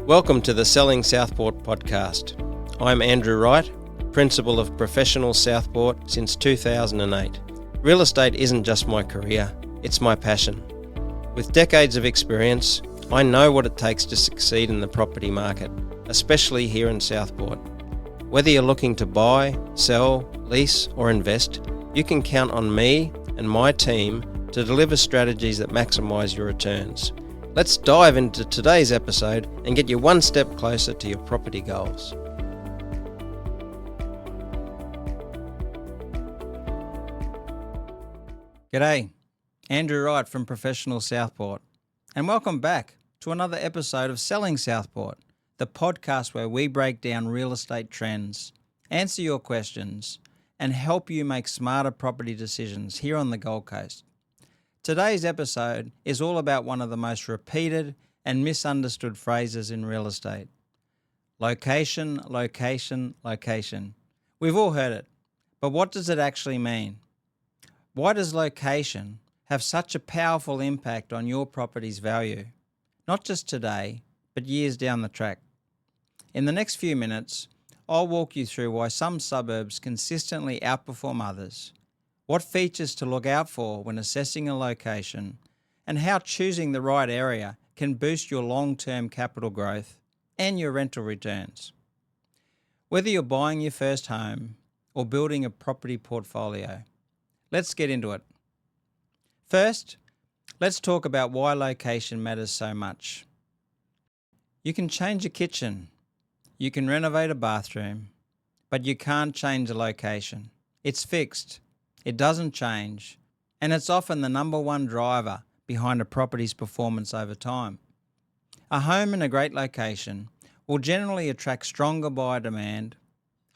Welcome to the Selling Southport podcast. I'm Andrew Wright, Principal of Professional Southport since 2008. Real estate isn't just my career, it's my passion. With decades of experience, I know what it takes to succeed in the property market, especially here in Southport. Whether you're looking to buy, sell, lease or invest, you can count on me and my team to deliver strategies that maximise your returns. Let's dive into today's episode and get you one step closer to your property goals. G'day, Andrew Wright from Professional Southport, and welcome back to another episode of Selling Southport, the podcast where we break down real estate trends, answer your questions, and help you make smarter property decisions here on the Gold Coast. Today's episode is all about one of the most repeated and misunderstood phrases in real estate. Location, location, location. We've all heard it, but what does it actually mean? Why does location have such a powerful impact on your property's value? Not just today, but years down the track. In the next few minutes, I'll walk you through why some suburbs consistently outperform others, what features to look out for when assessing a location, and how choosing the right area can boost your long-term capital growth and your rental returns. Whether you're buying your first home or building a property portfolio, let's get into it. First, let's talk about why location matters so much. You can change a kitchen, you can renovate a bathroom, but you can't change the location. It's fixed. It doesn't change, and it's often the number one driver behind a property's performance over time. A home in a great location will generally attract stronger buyer demand,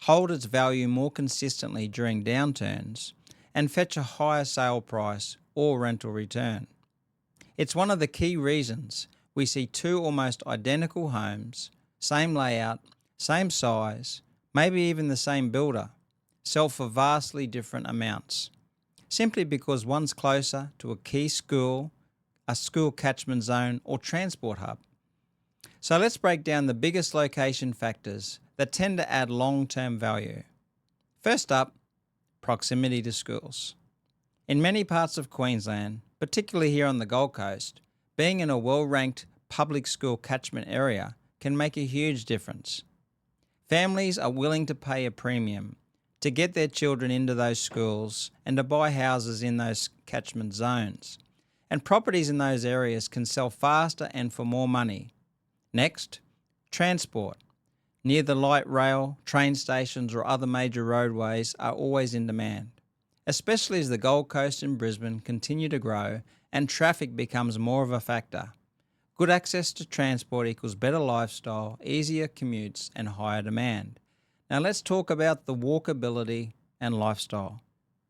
hold its value more consistently during downturns, and fetch a higher sale price or rental return. It's one of the key reasons we see two almost identical homes, same layout, same size, maybe even the same builder, sell for vastly different amounts, simply because one's closer to a key school, a school catchment zone, or transport hub. So let's break down the biggest location factors that tend to add long-term value. First up, proximity to schools. In many parts of Queensland, particularly here on the Gold Coast, being in a well-ranked public school catchment area can make a huge difference. Families are willing to pay a premium to get their children into those schools and to buy houses in those catchment zones. And properties in those areas can sell faster and for more money. Next, transport. Near the light rail, train stations or other major roadways are always in demand, especially as the Gold Coast and Brisbane continue to grow and traffic becomes more of a factor. Good access to transport equals better lifestyle, easier commutes and higher demand. Now let's talk about the walkability and lifestyle.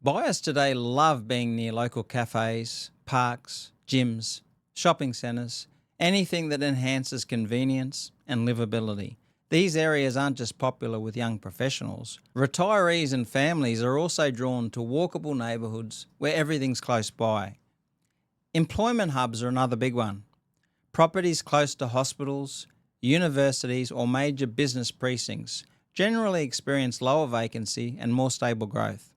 Buyers today love being near local cafes, parks, gyms, shopping centres, anything that enhances convenience and livability. These areas aren't just popular with young professionals. Retirees and families are also drawn to walkable neighbourhoods where everything's close by. Employment hubs are another big one. Properties close to hospitals, universities or major business precincts generally experience lower vacancy and more stable growth.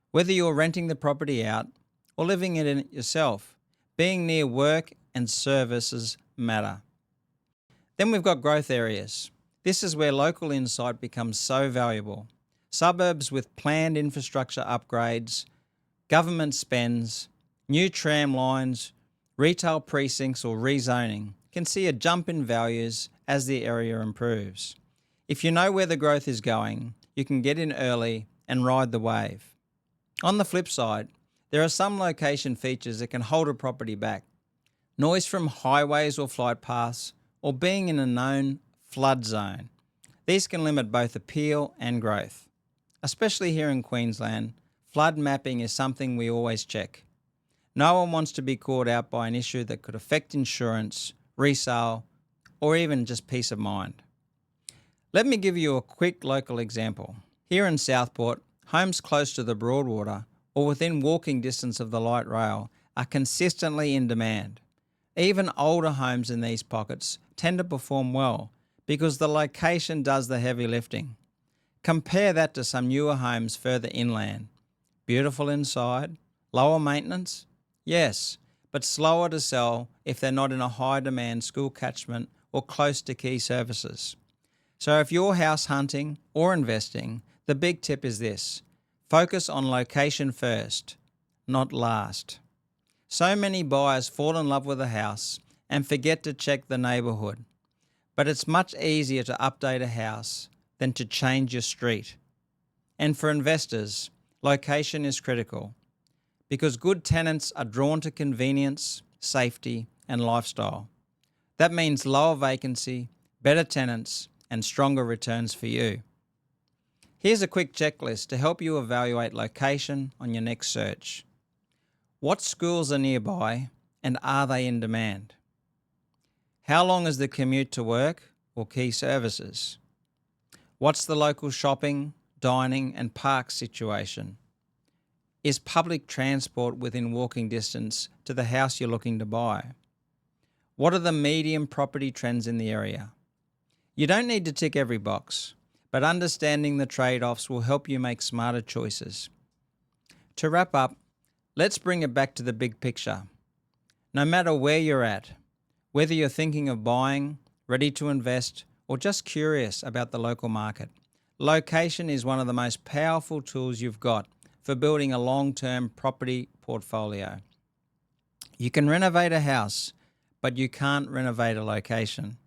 Whether you're renting the property out or living in it yourself, being near work and services matter. Then we've got growth areas. This is where local insight becomes so valuable. Suburbs with planned infrastructure upgrades, government spends, new tram lines, retail precincts or rezoning can see a jump in values as the area improves. If you know where the growth is going, you can get in early and ride the wave. On the flip side, there are some location features that can hold a property back. Noise from highways or flight paths, or being in a known flood zone. These can limit both appeal and growth. Especially here in Queensland, flood mapping is something we always check. No one wants to be caught out by an issue that could affect insurance, resale, or even just peace of mind. Let me give you a quick local example. Here in Southport, homes close to the Broadwater or within walking distance of the light rail are consistently in demand. Even older homes in these pockets tend to perform well because the location does the heavy lifting. Compare that to some newer homes further inland. Beautiful inside, lower maintenance? Yes, but slower to sell if they're not in a high demand school catchment or close to key services. So if you're house hunting or investing, the big tip is this: focus on location first, not last. So many buyers fall in love with a house and forget to check the neighbourhood. But it's much easier to update a house than to change your street. And for investors, location is critical because good tenants are drawn to convenience, safety, and lifestyle. That means lower vacancy, better tenants, and stronger returns for you. Here's a quick checklist to help you evaluate location on your next search. What schools are nearby and are they in demand? How long is the commute to work or key services? What's the local shopping, dining and park situation? Is public transport within walking distance to the house you're looking to buy? What are the medium property trends in the area? You don't need to tick every box, but understanding the trade-offs will help you make smarter choices. To wrap up, let's bring it back to the big picture. No matter where you're at, whether you're thinking of buying, ready to invest, or just curious about the local market, location is one of the most powerful tools you've got for building a long-term property portfolio. You can renovate a house, but you can't renovate a location.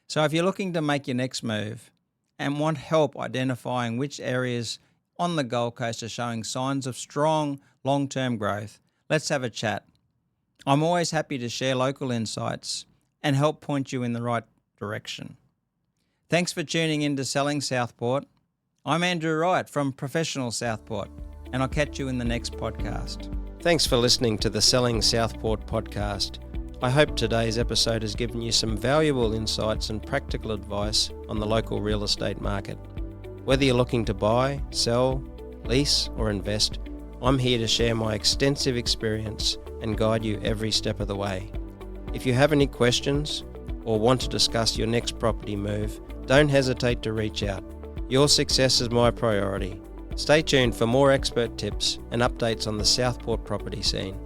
So if you're looking to make your next move and want help identifying which areas on the Gold Coast are showing signs of strong long-term growth, let's have a chat. I'm always happy to share local insights and help point you in the right direction. Thanks for tuning in to Selling Southport. I'm Andrew Wright from Professional Southport, and I'll catch you in the next podcast. Thanks for listening to the Selling Southport podcast. I hope today's episode has given you some valuable insights and practical advice on the local real estate market. Whether you're looking to buy, sell, lease, or invest, I'm here to share my extensive experience and guide you every step of the way. If you have any questions or want to discuss your next property move, don't hesitate to reach out. Your success is my priority. Stay tuned for more expert tips and updates on the Southport property scene.